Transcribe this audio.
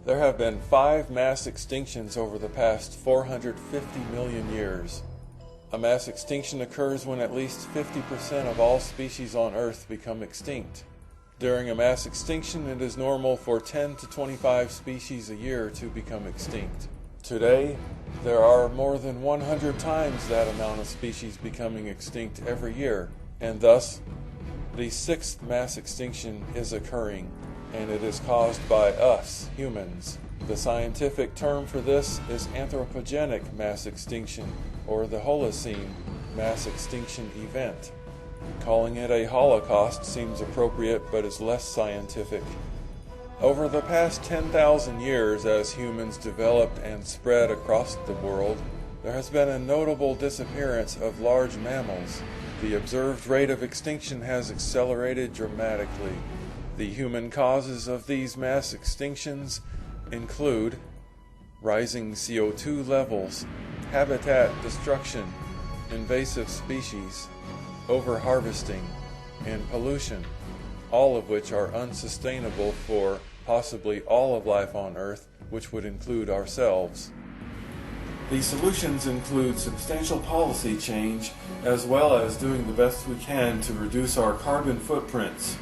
There have been 5 mass extinctions over the past 450 million years. A mass extinction occurs when at least 50% of all species on Earth become extinct. During a mass extinction, it is normal for 10 to 25 species a year to become extinct. Today, there are more than 100 times that amount of species becoming extinct every year, and thus, the 6th mass extinction is occurring, and it is caused by us, humans. The scientific term for this is Anthropogenic mass extinction, or the Holocene mass extinction event. Calling it a Holocaust seems appropriate but is less scientific. Over the past 10,000 years, as humans developed and spread across the world, there has been a notable disappearance of large mammals. The observed rate of extinction has accelerated dramatically. The human causes of these mass extinctions include rising CO2 levels, habitat destruction, invasive species, overharvesting, and pollution, all of which are unsustainable for possibly all of life on Earth, which would include ourselves. The solutions include substantial policy change, as well as doing the best we can to reduce our carbon footprints.